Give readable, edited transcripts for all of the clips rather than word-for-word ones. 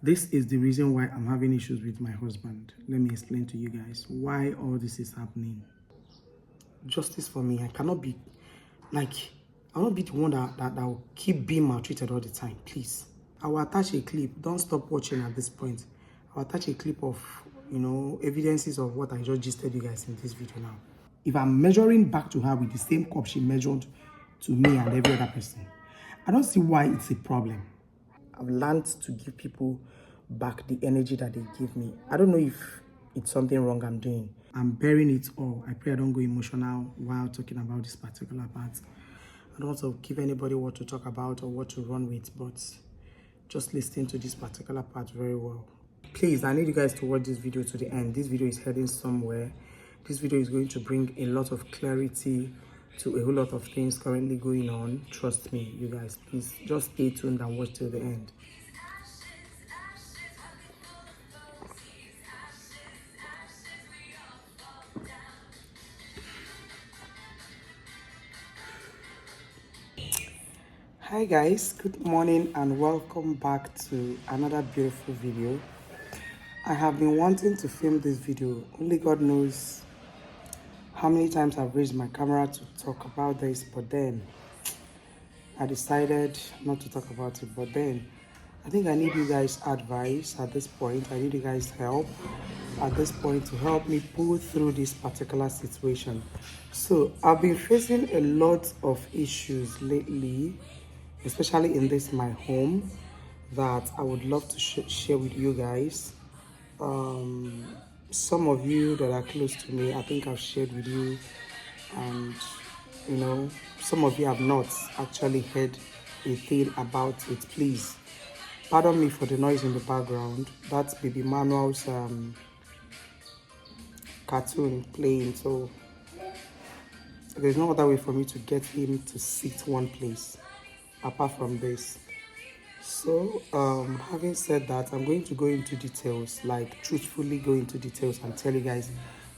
This is the reason why I'm having issues with my husband. Let me explain to you guys why all this is happening. Justice for me. I cannot be I won't be the one that will keep being maltreated all the time. Please. I will attach a clip. Don't stop watching at this point. I'll attach a clip of, evidences of what I just gisted you guys in this video now. If I'm measuring back to her with the same cup she measured to me and every other person, I don't see why it's a problem. I've learned to give people back the energy that they give me. I don't know if it's something wrong I'm doing. I'm bearing it all. I pray I don't go emotional while talking about this particular part. I don't want to give anybody what to talk about or what to run with, but just listen to this particular part very well. Please, I need you guys to watch this video to the end. This video is heading somewhere. This video is going to bring a lot of clarity to a whole lot of things currently going on. Trust me, you guys, please just stay tuned and watch till the end. Hi guys, good morning and welcome back to another beautiful video. I have been wanting to film this video. Only God knows how many times I've raised my camera to talk about this, but then I decided not to talk about it. But then I think I need you guys' advice at this point. I need you guys' help at this point to help me pull through this particular situation. So I've been facing a lot of issues lately, especially in this my home, that I would love to share with you guys. Some of you that are close to me, I think I've shared with you, and some of you have not actually heard a thing about it. Please pardon me for the noise in the background. That's baby Manuel's cartoon playing, so there's no other way for me to get him to sit one place apart from this. So having said that, I'm going to go into details, like truthfully go into details and tell you guys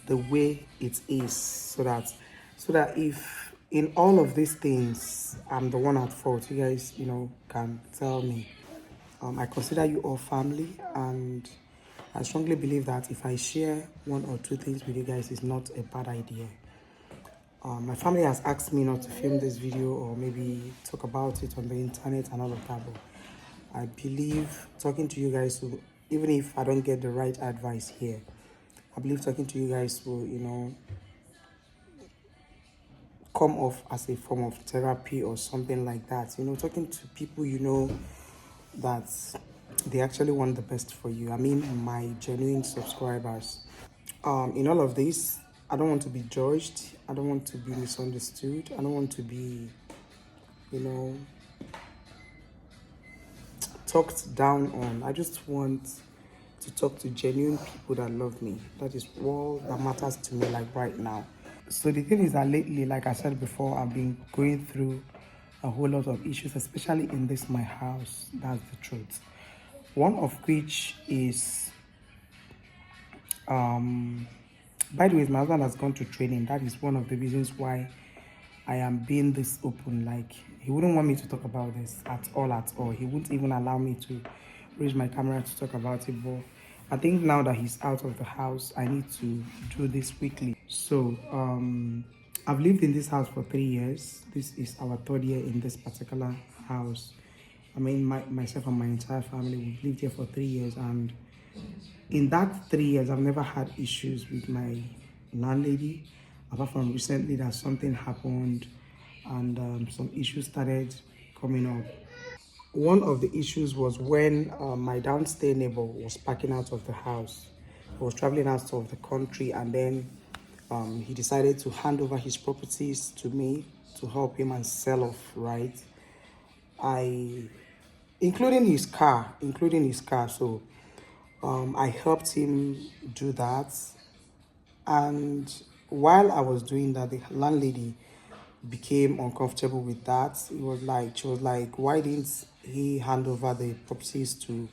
the way it is, so that if in all of these things I'm the one at fault, you guys can tell me. I consider you all family, and I strongly believe that if I share one or two things with you guys, it's not a bad idea. My family has asked me not to film this video or maybe talk about it on the internet and all of that, but I believe talking to you guys will, even if I don't get the right advice here, I believe talking to you guys will, come off as a form of therapy or something like that. Talking to people that they actually want the best for you. I mean, my genuine subscribers. In all of this, I don't want to be judged. I don't want to be misunderstood. I don't want to be, talked down on. I just want to talk to genuine people that love me. That is all that matters to me, like right now. So the thing is that lately, like I said before, I've been going through a whole lot of issues, especially in this my house. That's the truth. One of which is, by the way, my husband has gone to training. That is one of the reasons why I am being this open. Like, he wouldn't want me to talk about this at all. He wouldn't even allow me to raise my camera to talk about it. But I think now that he's out of the house, I need to do this weekly. So I've lived in this house for 3 years. This is our 3rd year in this particular house. I mean, myself and my entire family, we've lived here for 3 years, and in that 3 years, I've never had issues with my landlady, apart from recently that something happened and some issues started coming up. One of the issues was when my downstairs neighbor was packing out of the house. He was traveling out of the country, and then he decided to hand over his properties to me to help him and sell off, right? Including his car. So I helped him do that. And while I was doing that, the landlady became uncomfortable with that. She was like, why didn't he hand over the properties to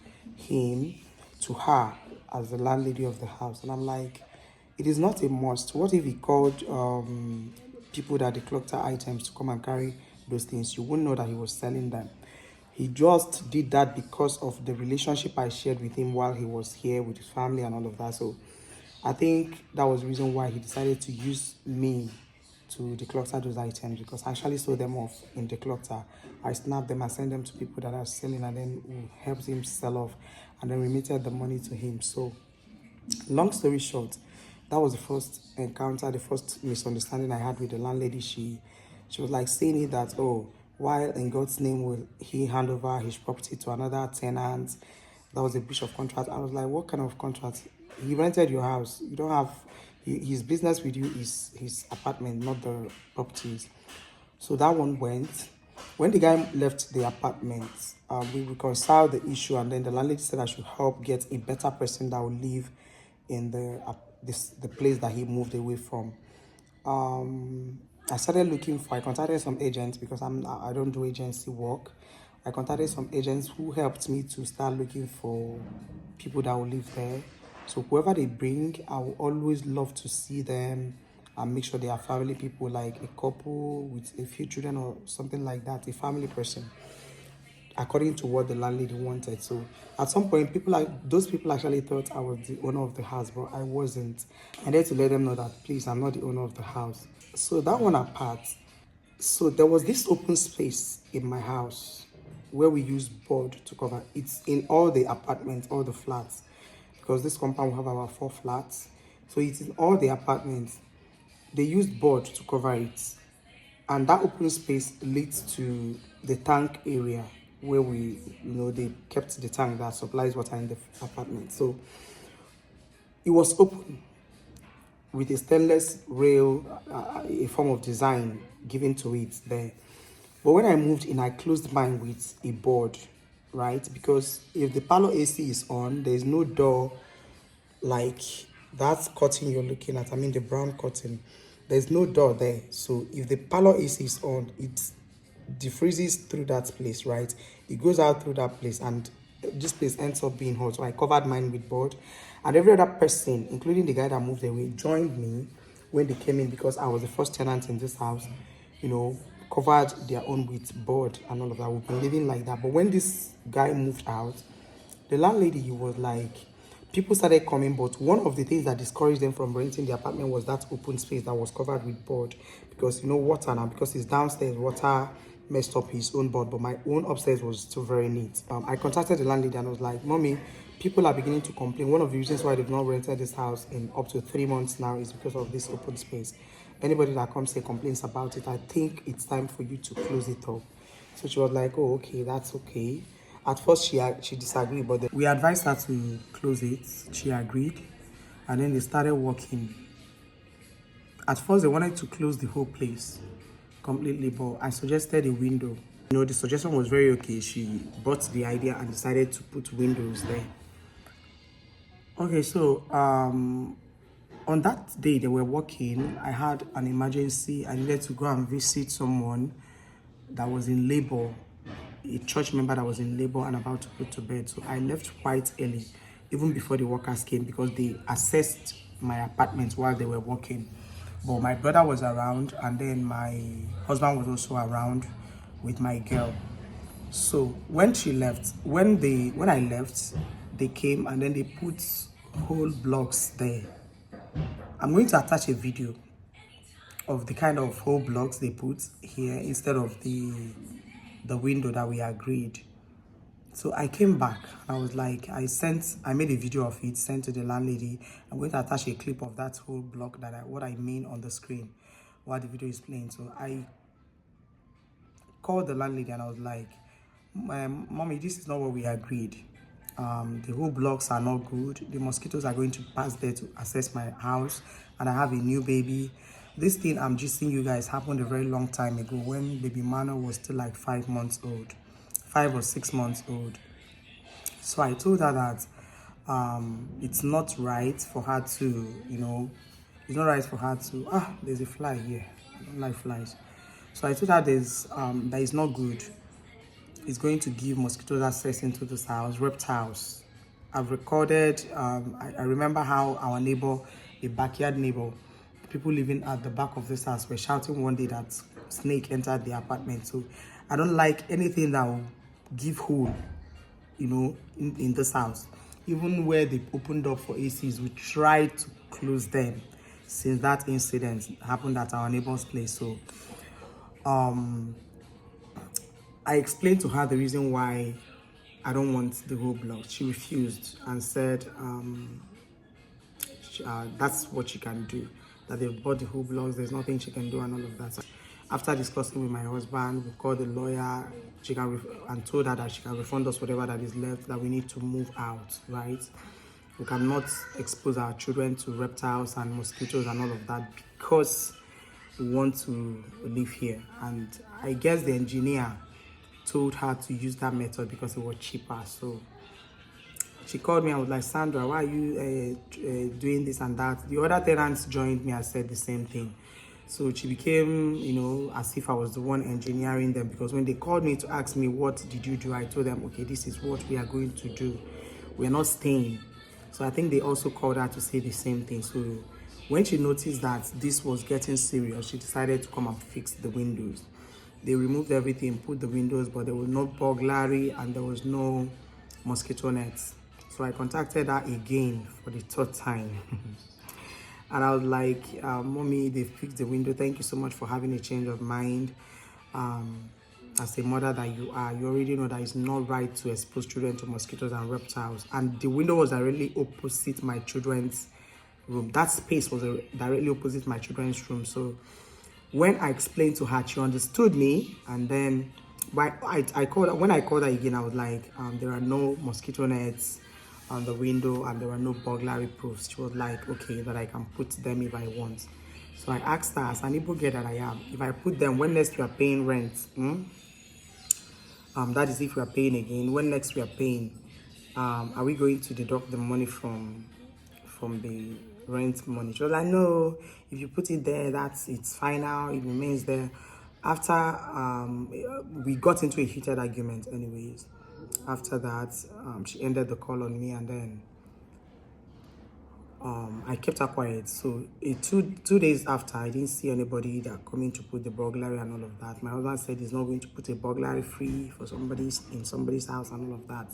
her as the landlady of the house? And I'm like, it is not a must. What if he called people that declutter items to come and carry those things? You wouldn't know that he was selling them. He just did that because of the relationship I shared with him while he was here with his family and all of that. So I think that was the reason why he decided to use me to declutter those items, because I actually sold them off in declutter. I snapped them and sent them to people that are selling, and then we helped him sell off and then remitted the money to him. So long story short, that was the first encounter, the first misunderstanding I had with the landlady. She was like saying it that, oh, why in God's name will he hand over his property to another tenant? That was a breach of contract. I was like, what kind of contract? He rented your house. You don't have his business with you is his apartment, not the properties. So that one went. When the guy left the apartment, we reconciled the issue, and then the landlady said I should help get a better person that will live in the place that he moved away from. I started looking for. I contacted some agents because I don't do agency work. I contacted some agents who helped me to start looking for people that will live there. So whoever they bring, I will always love to see them and make sure they are family people, like a couple with a few children or something like that, a family person, according to what the landlady wanted. So at some point, those people actually thought I was the owner of the house, but I wasn't. I had to let them know that, please, I'm not the owner of the house. So that one apart. So there was this open space in my house where we use board to cover. It's in all the apartments, all the flats, because this compound will have about 4 flats. So it's in all the apartments. They used board to cover it. And that open space leads to the tank area where they kept the tank that supplies water in the apartment. So it was open with a stainless rail, a form of design given to it there. But when I moved in, I closed mine with a board, right? Because if the parlor AC is on, there's no door like that curtain you're looking at. I mean the brown curtain. There's no door there. So if the parlor AC is on, it defreezes through that place, right? It goes out through that place, and this place ends up being hot. So I covered mine with board, and every other person, including the guy that moved away, joined me when they came in, because I was the first tenant in this house, covered their own with board and all of that. We've been living like that. But when this guy moved out, the landlady was like, people started coming, but one of the things that discouraged them from renting the apartment was that open space that was covered with board, because water now, because it's downstairs, water messed up his own board, but my own upstairs was still very neat. I contacted the landlady and I was like, Mommy, people are beginning to complain. One of the reasons why they've not rented this house in up to 3 months now is because of this open space. Anybody that comes here complains about it, I think it's time for you to close it up. So she was like, oh, okay, that's okay. At first, she disagreed, but then we advised her to close it. She agreed, and then they started working. At first, they wanted to close the whole place completely, but I suggested a window. The suggestion was very okay. She bought the idea and decided to put windows there. Okay, so on that day they were working, I had an emergency. I needed to go and visit someone that was in labor, a church member that was in labor and about to put to bed. So I left quite early, even before the workers came, because they assessed my apartment while they were working. But my brother was around, and then my husband was also around with my girl. So when I left, they came and then they put whole blocks there. I'm going to attach a video of the kind of whole blocks they put here instead of the window that we agreed. So I came back and I was like, I made a video of it, sent to the landlady. I'm going to attach a clip of that whole block what I mean on the screen while the video is playing. So I called the landlady and I was like, Mommy, this is not what we agreed. The whole blocks are not good. The mosquitoes are going to pass there to access my house, and I have a new baby. This thing I'm just seeing you guys happened a very long time ago when baby Mano was still like 5 months old, 5 or 6 months old. So I told her that it's not right for her to, it's not right for her to, there's a fly here. I don't like flies. So I told her that is not good. It's going to give mosquitoes access into this house, reptiles. I've recorded, I remember how our neighbor, a backyard neighbor, people living at the back of this house were shouting one day that snake entered the apartment. So I don't like anything that will give hole, you know, in this house. Even where they opened up for ACs, we tried to close them since that incident happened at our neighbor's place. So I explained to her the reason why I don't want the whole block. She refused and said that's what she can do, that they've bought the whole blocks, there's nothing she can do and all of that. After discussing with my husband, we called the lawyer, she can and told her that she can refund us whatever that is left, that we need to move out, right? We cannot expose our children to reptiles and mosquitoes and all of that because we want to live here. And I guess the engineer told her to use that method because it was cheaper. So she called me and was like, Sandra, why are you doing this and that? The other tenants joined me and said the same thing. So she became, you know, as if I was the one engineering them, because when they called me to ask me, what did you do? I told them, okay, this is what we are going to do. We're not staying. So I think they also called her to say the same thing. So when she noticed that this was getting serious, she decided to come and fix the windows. They removed everything, put the windows, but there was no burglary and there was no mosquito nets. So I contacted her again for the third time. And I was like, Mommy, they fixed the window. Thank you so much for having a change of mind. As a mother that you are, you already know that it's not right to expose children to mosquitoes and reptiles. And the window was directly opposite my children's room. That space was directly opposite my children's room. So when I explained to her, she understood me. And then when I called her again, I was like, there are no mosquito nets on the window and there are no burglary proofs. She was like, okay, that I can put them if I want. So I asked her, as an Igbo girl that I am, if I put them, when next we are paying rent? That is if we are paying again. When next we are paying, are we going to deduct the money from the rent money? She was like, no, if you put it there, it's final, it remains there. After we got into a heated argument anyways. After that, she ended the call on me, and then I kept her quiet. So two days after, I didn't see anybody that coming to put the burglary and all of that. My husband said he's not going to put a burglary free for in somebody's house and all of that.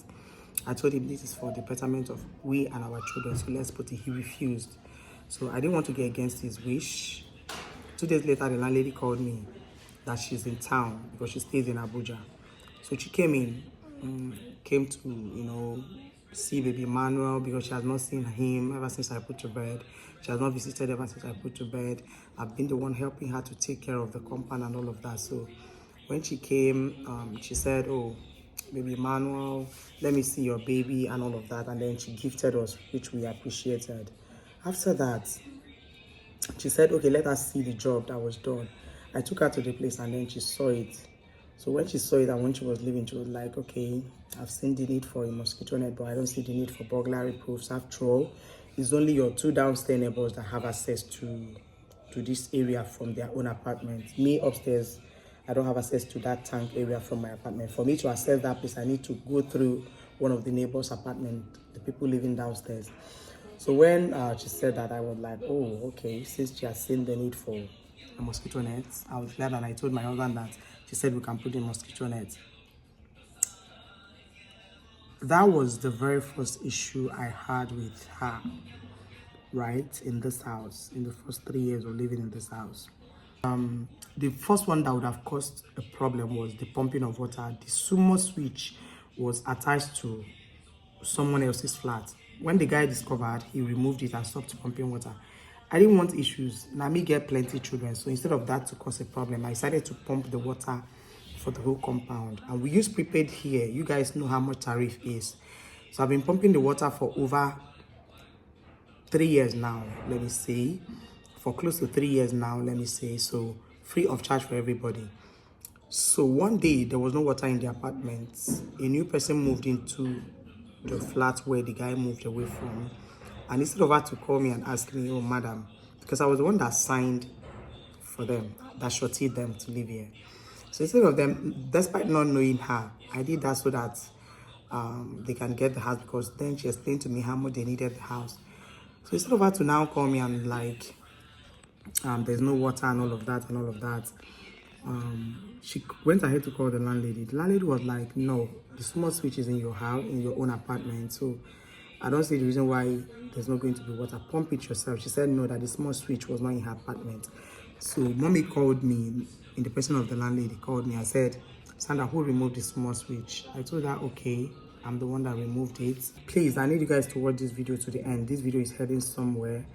I told him this is for the betterment of we and our children, so let's put it. He refused. So I didn't want to get against his wish. 2 days later, the landlady called me that she's in town because she stays in Abuja. So she came to, you know, see baby Manuel because she has not seen him ever since I put to bed. She has not visited ever since I put to bed. I've been the one helping her to take care of the compound and all of that. So when she came, she said, oh, baby Manuel, let me see your baby and all of that. And then she gifted us, which we appreciated. After that, she said, okay, let us see the job that was done. I took her to the place and then she saw it. So when she saw it and when she was leaving, she was like, okay, I've seen the need for a mosquito net, but I don't see the need for burglary proofs. After all, it's only your 2 downstairs neighbors that have access to this area from their own apartment. Me upstairs, I don't have access to that tank area from my apartment. For me to access that place, I need to go through one of the neighbors' apartment, the people living downstairs. So when she said that, I was like, oh, okay, since she has seen the need for a mosquito net, I was glad, and I told my husband that she said we can put in mosquito net. That was the very first issue I had with her, right, in this house, in the first 3 years of living in this house. The first one that would have caused a problem was the pumping of water. The sumo switch was attached to someone else's flat. When the guy discovered, he removed it and stopped pumping water. I didn't want issues. Now me get plenty children, so instead of that to cause a problem, I decided to pump the water for the whole compound. And we use prepaid here. You guys know how much tariff is. So I've been pumping the water for over 3 years now, let me say. For close to 3 years now, let me say. So free of charge for everybody. So one day, there was no water in the apartment. A new person moved into the flat where the guy moved away from. And instead of her to call me and ask me, oh, madam, because I was the one that signed for them, that shorted them to live here. So instead of them, despite not knowing her, I did that so that they can get the house, because then she explained to me how much they needed the house. So instead of her to now call me and like, there's no water and all of that, She went ahead to call the landlady. The landlady was like, no, the small switch is in your house, in your own apartment. So I don't see the reason why there's not going to be water. Pump it yourself. She said no, that the small switch was not in her apartment. So mommy called me, in the person of the landlady, called me and said, Sandra, who removed the small switch? I told her, okay, I'm the one that removed it. Please, I need you guys to watch this video to the end. This video is heading somewhere.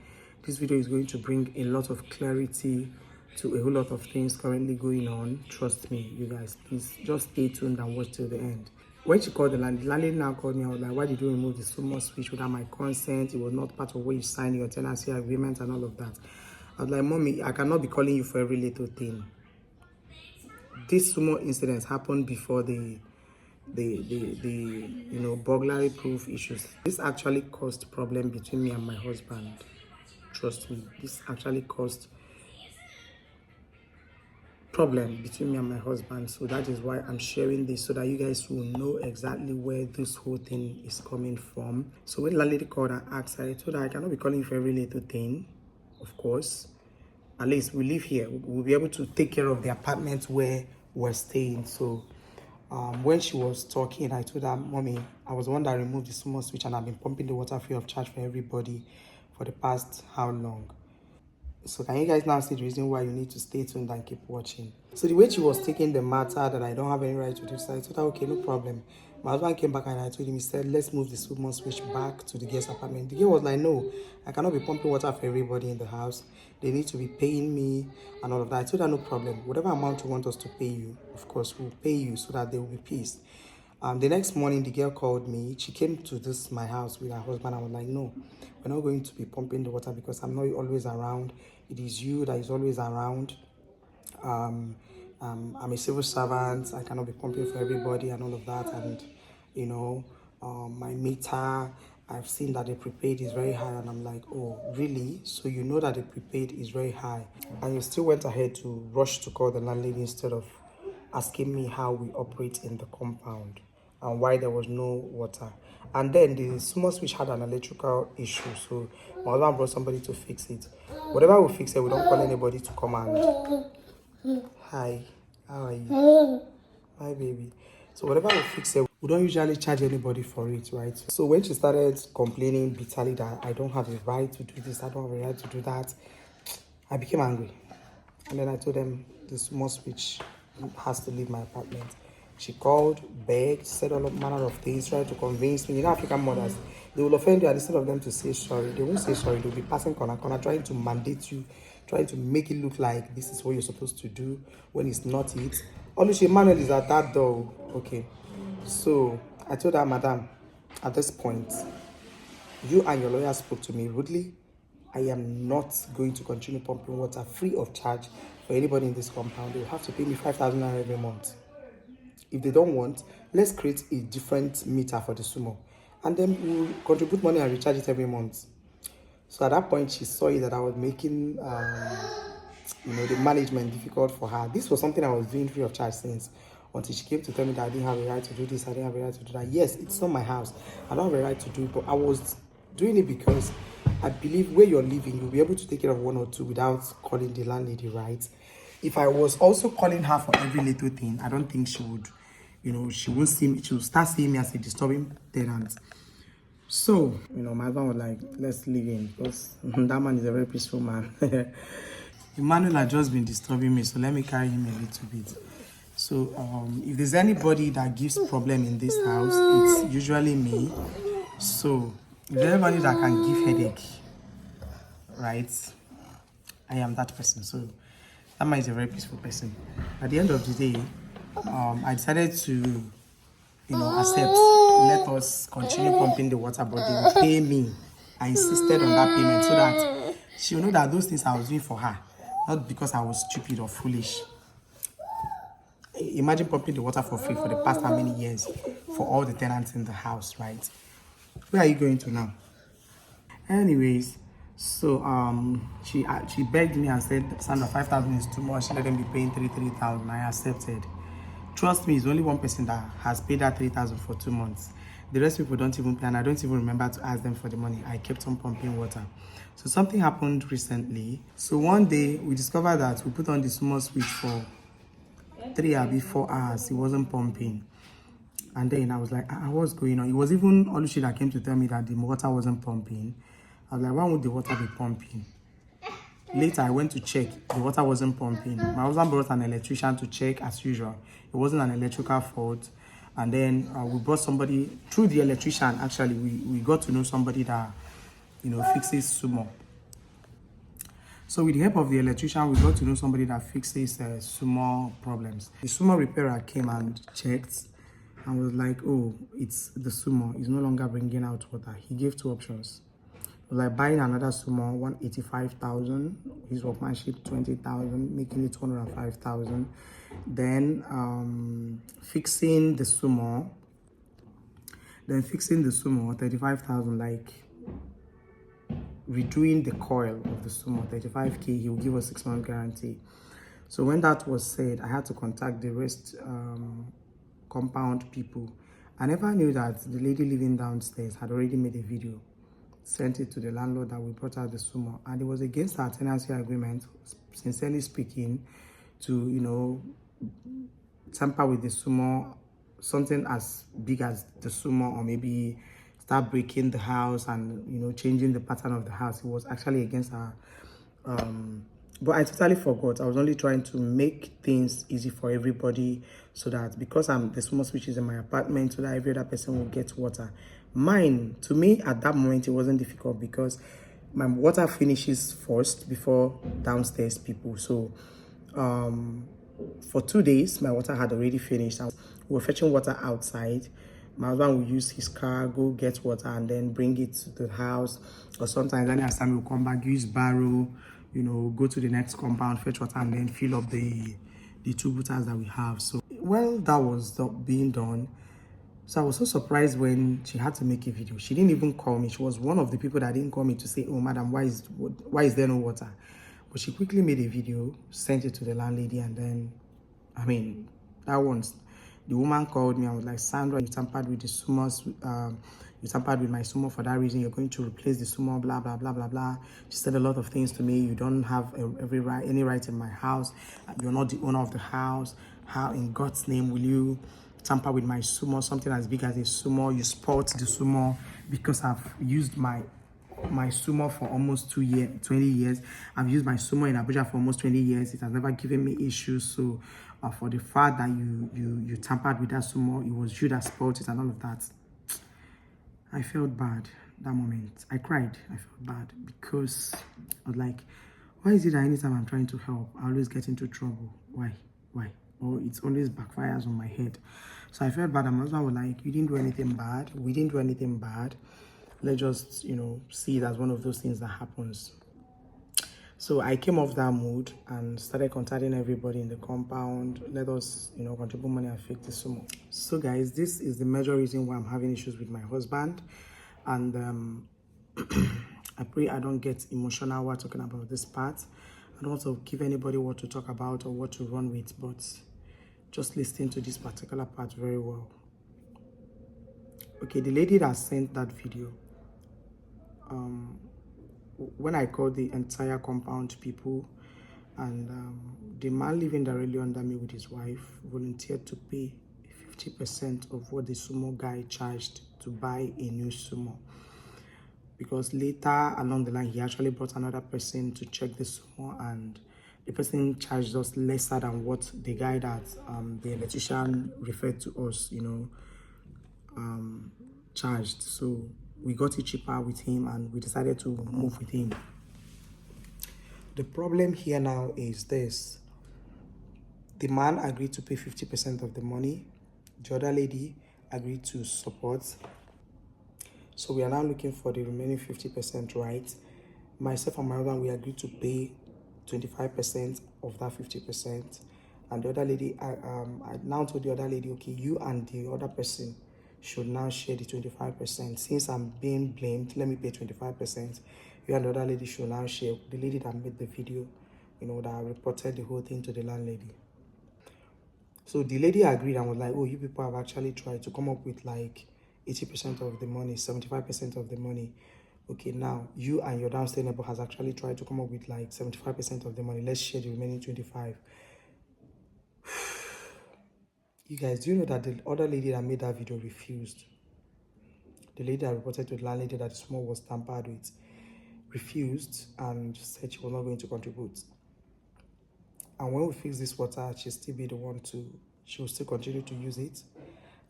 This video is going to bring a lot of clarity to a whole lot of things currently going on. Trust me, you guys, please just stay tuned and watch till the end. When she called the landlady now called me. I was like, why did you remove the small switch without my consent? It was not part of what you signed your tenancy agreement and all of that. I was like, mommy, I cannot be calling you for every little thing. This small incident happened before the burglary proof issues. This actually caused problem between me and my husband. Trust me, this actually caused problem between me and my husband. So that is why I'm sharing this, so that you guys will know exactly where this whole thing is coming from. So when the landlady called and asked her, I told her I cannot be calling you for every little thing. Of course, at least we live here, we'll be able to take care of the apartment where we're staying. So when she was talking, I told her, mommy, I was the one that removed the small switch and I've been pumping the water free of charge for everybody for the past how long? So can you guys now see the reason why you need to stay tuned and keep watching? So the way she was taking the matter that I don't have any right to do, so I told her, okay, no problem. My husband came back and I told him, he said, let's move the small switch back to the guest apartment. The girl was like, no, I cannot be pumping water for everybody in the house. They need to be paying me and all of that. I told her, no problem. Whatever amount you want us to pay you, of course, we'll pay you so that there will be peace. The next morning, the girl called me. She came to my house with her husband. I was like, no, we're not going to be pumping the water because I'm not always around. It is you that is always around. I'm a civil servant. I cannot be pumping for everybody and all of that. And, my meter, I've seen that the prepaid is very high. And I'm like, oh, really? So you know that the prepaid is very high. And you still went ahead to rush to call the landlady instead of asking me how we operate in the compound and why there was no water. And then the small switch had an electrical issue, so my husband brought somebody to fix it. Whatever we fix it, we don't call anybody to come and hi, how are you? Hi baby. So whatever we fix it, we don't usually charge anybody for it, right? So when she started complaining bitterly that I don't have a right to do this, I don't have a right to do that, I became angry. And then I told them the small switch has to leave my apartment. She called, begged, said all manner of things, tried to convince me. You know, African mothers, they will offend you, and instead of them to say sorry, they won't say sorry. They'll be passing corner, trying to mandate you, trying to make it look like this is what you're supposed to do when it's not it. Oluchi Emmanuel is at that door. Okay. So I told her, madam, at this point, you and your lawyer spoke to me rudely. I am not going to continue pumping water free of charge for anybody in this compound. They will have to pay me 5,000 naira every month. If they don't want, let's create a different meter for the sumo. And then we'll contribute money and recharge it every month. So at that point, she saw it that I was making, the management difficult for her. This was something I was doing free of charge since, until she came to tell me that I didn't have a right to do this, I didn't have a right to do that. Yes, it's not my house. I don't have a right to do it, but I was doing it because I believe where you're living, you'll be able to take care of one or two without calling the landlady, right? If I was also calling her for every little thing, I don't think she would, she won't see me, she will start seeing me as a disturbing tenant. So, my husband was like, let's leave him, because that man is a very peaceful man. Emmanuel had just been disturbing me, so let me carry him a little bit. So, if there's anybody that gives problem in this house, it's usually me. So, if there's anybody that can give headache, right, I am that person. So, that man is a very peaceful person. At the end of the day, I decided to, accept, let us continue pumping the water, but they will pay me. I insisted on that payment so that she will know that those things I was doing for her, not because I was stupid or foolish. Imagine pumping the water for free for the past how many years for all the tenants in the house, right? Where are you going to now? Anyways, so she begged me and said, Sandra, 5,000 is too much. Let them be paying 3,000. I accepted. Trust me, it's only one person that has paid that 3,000 for 2 months. The rest people don't even pay, and I don't even remember to ask them for the money. I kept on pumping water. So something happened recently. So one day we discovered that we put on the small switch for 3 or 4 hours, it wasn't pumping. And then I was like, what's going on? It was even Olushi that came to tell me that the water wasn't pumping. I was like, why would the water be pumping? Later, I went to check. The water wasn't pumping. My husband brought an electrician to check as usual. It wasn't an electrical fault. And then we brought somebody, through the electrician, actually, we got to know somebody that, fixes sumo. So with the help of the electrician, we got to know somebody that fixes sumo problems. The sumo repairer came and checked and was like, oh, it's the sumo. It's no longer bringing out water. He gave 2 options. It was like buying another sumo, 185,000. His workmanship, 20,000, making it 205,000. Then fixing the sumo. 35,000, like redoing the coil of the sumo, 35K. He will give us 6-month guarantee. So when that was said, I had to contact the rest compound people. I never knew that the lady living downstairs had already made a video, sent it to the landlord that we brought out the sumo, and it was against our tenancy agreement, sincerely speaking, to tamper with the sumo, something as big as the sumo, or maybe start breaking the house and changing the pattern of the house. It was actually against our but I totally forgot. I was only trying to make things easy for everybody, so that because the sumo switch is in my apartment, so that every other person will get water. Mine, to me, at that moment, it wasn't difficult because my water finishes first before downstairs people. So for 2 days, my water had already finished. We were fetching water outside. My husband would use his car, go get water, and then bring it to the house. Or sometimes, any time we'll come back, use barrow, go to the next compound, fetch water, and then fill up the 2 butas that we have. So, well, that was being done. So I was so surprised when she had to make a video. She didn't even call me. She was one of the people that didn't call me to say, oh, madam, why is there no water? But she quickly made a video, sent it to the landlady, and then, that once. The woman called me and was like, Sandra, you tampered with the sumos, you tampered with my sumo for that reason. You're going to replace the sumo, blah, blah, blah, blah, blah. She said a lot of things to me. You don't have any right in my house. You're not the owner of the house. How in God's name will you tamper with my sumo, something as big as a sumo? You spoiled the sumo because I've used my sumo for almost 20 years. I've used my sumo in Abuja for almost 20 years. It has never given me issues. So for the fact that you tampered with that sumo, it was you that spoiled it and all of that. I felt bad that moment. I cried. I felt bad because I was like, why is it that anytime I'm trying to help, I always get into trouble? Why? Or it always backfires on my head. So I felt bad. And my husband was like, you didn't do anything bad. We didn't do anything bad. Let's just, see it as one of those things that happens. So I came off that mood and started contacting everybody in the compound. Let us, contribute money and fix the sumo. So guys, this is the major reason why I'm having issues with my husband. And I pray I don't get emotional while talking about this part. I don't want to give anybody what to talk about or what to run with, but just listen to this particular part very well. Okay, the lady that sent that video, when I called the entire compound people, and the man living directly under me with his wife volunteered to pay 50% of what the sumo guy charged to buy a new sumo. Because later along the line, he actually brought another person to check the sumo, and the person charged us lesser than what the guy that the electrician referred to us, charged. So we got it cheaper with him and we decided to move with him. The problem here now is this. The man agreed to pay 50% of the money. The other lady agreed to support. So we are now looking for the remaining 50%, right? Myself and my husband, we agreed to pay 25% of that 50%. And the other lady, I now told the other lady, okay, you and the other person should now share the 25%. Since I'm being blamed, let me pay 25%. You and the other lady should now share. The lady that made the video, that reported the whole thing to the landlady. So the lady agreed and was like, oh, you people have actually tried to come up with like 80% of the money, 75% of the money. Okay, now you and your downstairs neighbor has actually tried to come up with like 75% of the money. Let's share the remaining 25. You guys, do you know that the other lady that made that video refused? The lady that reported to the landlady that the small was tampered with refused and said she was not going to contribute. And when we fix this water, she'll still be the one she will still continue to use it.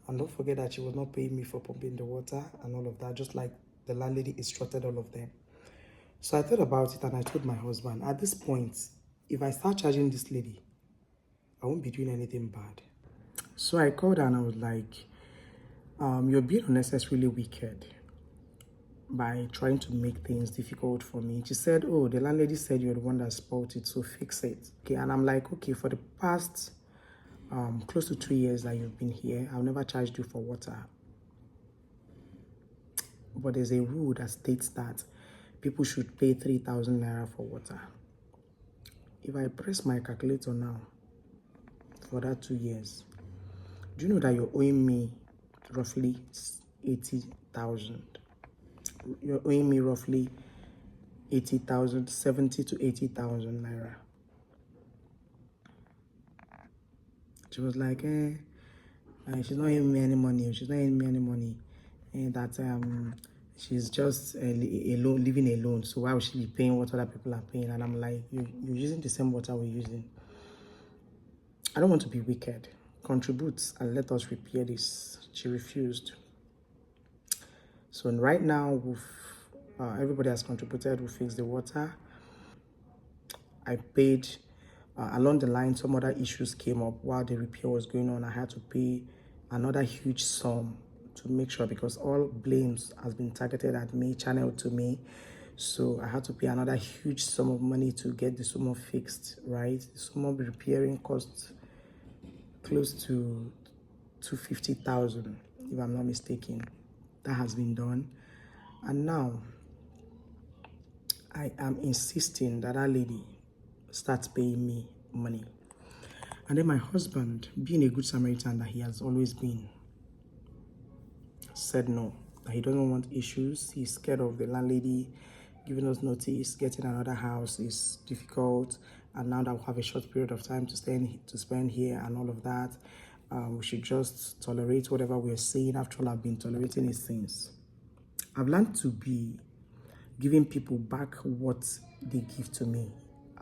And don't forget that she was not paying me for pumping the water and all of that, just like the landlady instructed all of them. So I thought about it and I told my husband, at this point, if I start charging this lady, I won't be doing anything bad. So I called her and I was like, you're being unnecessarily wicked by trying to make things difficult for me. She said, oh, the landlady said you're the one that spoiled it, so fix it. Okay, and I'm like, okay, for the past close to 3 years that you've been here, I've never charged you for water. But there's a rule that states that people should pay 3,000 naira for water. If I press my calculator now for that 2 years, do you know that you're owing me roughly 80,000? You're owing me roughly 80,000, 70 to 80,000 naira. She was like, she's not giving me any money. She's not giving me any money. And that she's just alone, living alone. So why would she be paying what other people are paying? And I'm like, you're using the same water we're using. I don't want to be wicked. Contribute and let us repair this. She refused. So right now, everybody has contributed. We fixed the water. I paid. Along the line, some other issues came up while the repair was going on. I had to pay another huge sum to make sure, because all blames has been targeted at me, channeled to me. So I had to pay another huge sum of money to get the summer fixed, right? The summer repairing cost close to 250,000, if I'm not mistaken. That has been done. And now I am insisting that lady starts paying me money. And then my husband, being a good Samaritan that he has always been, said no, that he doesn't want issues. He's scared of the landlady giving us notice. Getting another house is difficult, and now that we have a short period of time to spend here and all of that, we should just tolerate whatever we're seeing. After all, I've been tolerating it since. I've learned to be giving people back what they give to me.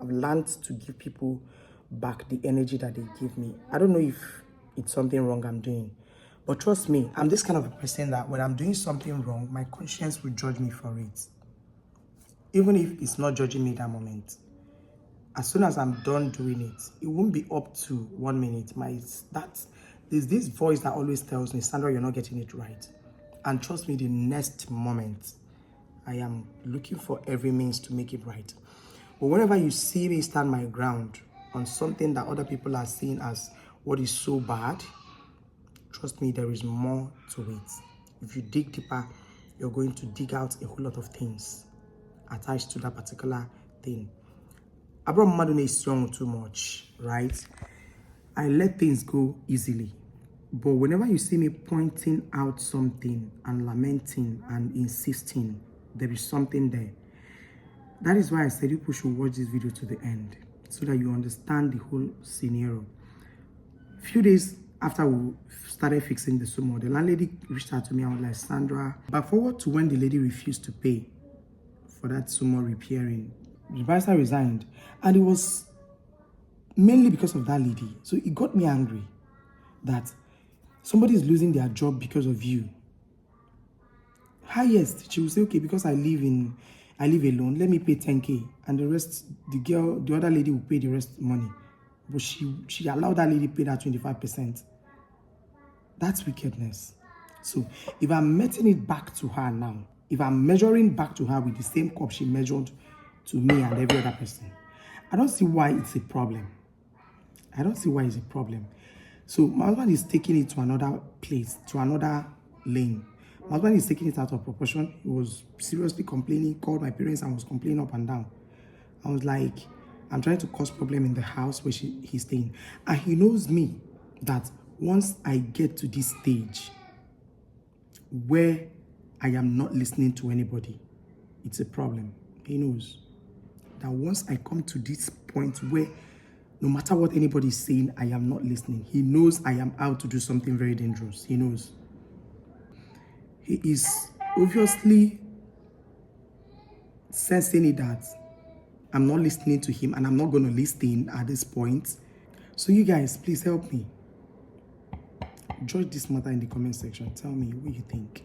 I've learned to give people back the energy that they give me. I don't know if it's something wrong I'm doing, but trust me, I'm this kind of a person that when I'm doing something wrong, my conscience will judge me for it. Even if it's not judging me that moment. As soon as I'm done doing it, it won't be up to 1 minute. There's this voice that always tells me, Sandra, you're not getting it right. And trust me, the next moment, I am looking for every means to make it right. But whenever you see me stand my ground on something that other people are seeing as what is so bad, trust me, there is more to it. If you dig deeper, you're going to dig out a whole lot of things attached to that particular thing. Abraham Madone is strong too much, right? I let things go easily. But whenever you see me pointing out something and lamenting and insisting, there is something there. That is why I said people should watch this video to the end so that you understand the whole scenario. A few days after we started fixing the sumo, the landlady reached out to me and was like, Sandra, but forward to when the lady refused to pay for that sumo repairing. The barrister resigned, and it was mainly because of that lady. So it got me angry that somebody is losing their job because of you. Highest, she will say, okay, because I live alone, let me pay 10K, and the rest, the other lady will pay the rest money. But she allowed that lady pay that 25%. That's wickedness. So if I'm meting it back to her now, if I'm measuring back to her with the same cup she measured to me and every other person, I don't see why it's a problem. I don't see why it's a problem. So my husband is taking it to another place, to another lane. My husband is taking it out of proportion. He was seriously complaining, called my parents and was complaining up and down. I was like, I'm trying to cause problem in the house where he's staying. And he knows me that once I get to this stage where I am not listening to anybody, it's a problem. He knows that once I come to this point where No matter what anybody is saying, I am not listening. He knows I am out to do something very dangerous. He knows. He is obviously sensing it that I'm not listening to him and I'm not going to listen at this point. So you guys, please help me. Judge this matter in the comment section. Tell me what you think.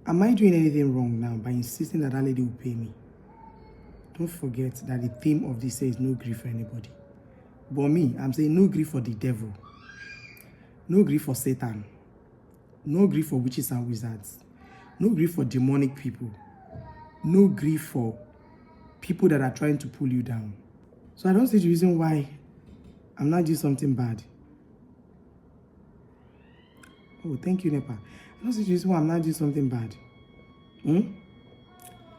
Am I doing anything wrong now by insisting that lady will pay me? Don't forget that the theme of this is no grief for anybody. But me, I'm saying no grief for the devil. No grief for Satan. No grief for witches and wizards. No grief for demonic people. No grief for people that are trying to pull you down. So I don't see the reason why I'm not doing something bad. Oh, thank you, Nepa. I don't see the reason why I'm not doing something bad.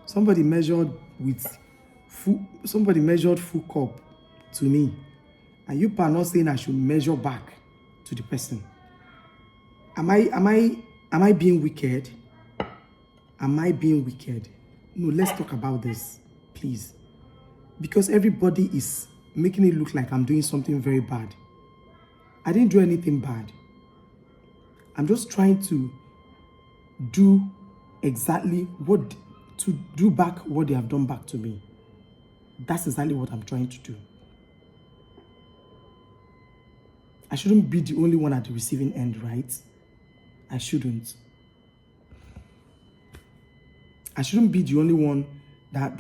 Somebody measured full cup to me. And you are not saying I should measure back to the person. Am I being wicked? Am I being wicked? No, let's talk about this, please. Because everybody is making it look like I'm doing something very bad. I didn't do anything bad. I'm just trying to do back what they have done back to me. That's exactly what I'm trying to do. I shouldn't be the only one at the receiving end, right? I shouldn't. I shouldn't be the only one that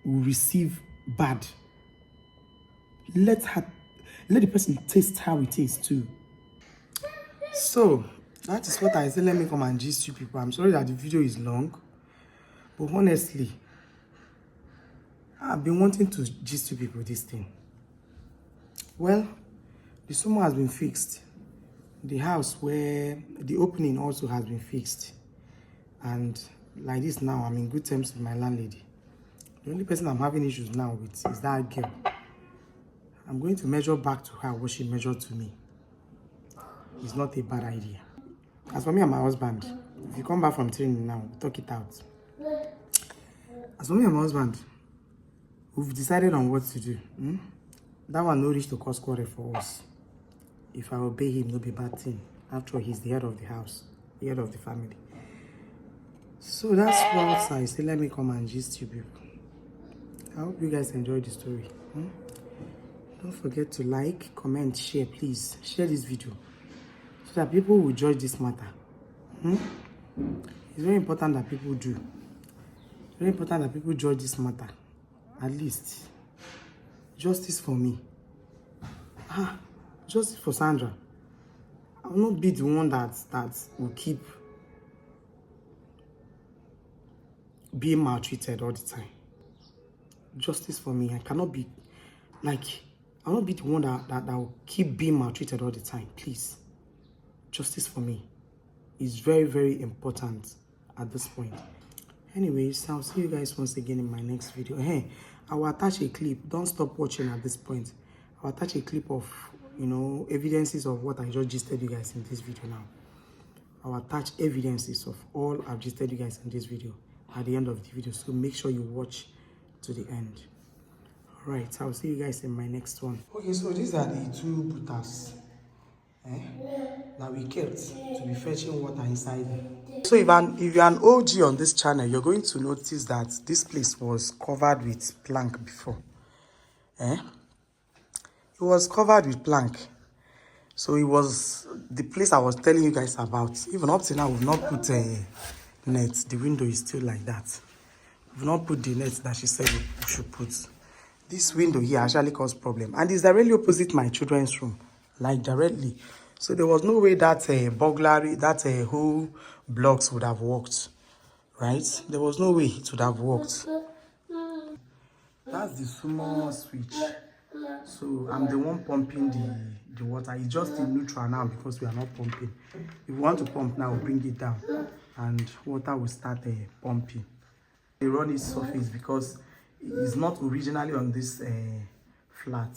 will receive bad. Let the person taste how it is too. So that is what I said. Let me come and gist you people. I'm sorry that the video is long, but honestly, I've been wanting to gist you people this thing. Well, the sumo has been fixed. The house where the opening also has been fixed. And like this now, I'm in good terms with my landlady. The only person I'm having issues now with is that girl. I'm going to measure back to her what she measured to me. It's not a bad idea. As for me and my husband, if you come back from training now, talk it out. As for me and my husband, we've decided on what to do. That one no reach to cause quarrel for us. If I obey him, no be bad thing. After all, he's the head of the house, the head of the family. So that's what I say. Let me come and gist you people. I hope you guys enjoyed the story. Don't forget to like, comment, share, please. Share this video so that people will judge this matter. It's very important that people do. Very important that people judge this matter. At least. Justice for me. Justice for Sandra. I will not be the one that will keep being maltreated all the time. Justice for me. I cannot be I will not be the one that will keep being maltreated all the time. Please. Justice for me is very, very important at this point. Anyways, I'll see you guys once again in my next video. Hey, I will attach a clip. Don't stop watching at this point. I'll attach a clip of, evidences of what I just gisted you guys in this video now. I'll attach evidences of all I've gisted you guys in this video at the end of the video. So make sure you watch to the end. Alright, I'll see you guys in my next one. Okay, so these are the two butas that we kept to be fetching water inside. So if you're an OG on this channel, you're going to notice that this place was covered with plank before. It was covered with plank. So it was the place I was telling you guys about. Even up to now, we've not put a net. The window is still like that. We've not put the net that she said we should put. This window here actually caused problem. And it's directly opposite my children's room. Like directly. So there was no way that burglary, that whole blocks would have worked. Right? There was no way it would have worked. That's the sumo switch. So I'm the one pumping the water. It's just in neutral now because we are not pumping. If we want to pump now, we'll bring it down. And water will start pumping. They run its surface because it's not originally on this flat.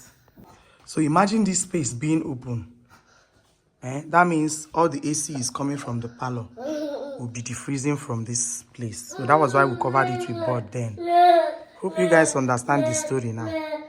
So imagine this space being open. That means all the AC is coming from the parlor. Will be defreezing from this place. So that was why we covered it with board then. Hope you guys understand the story now.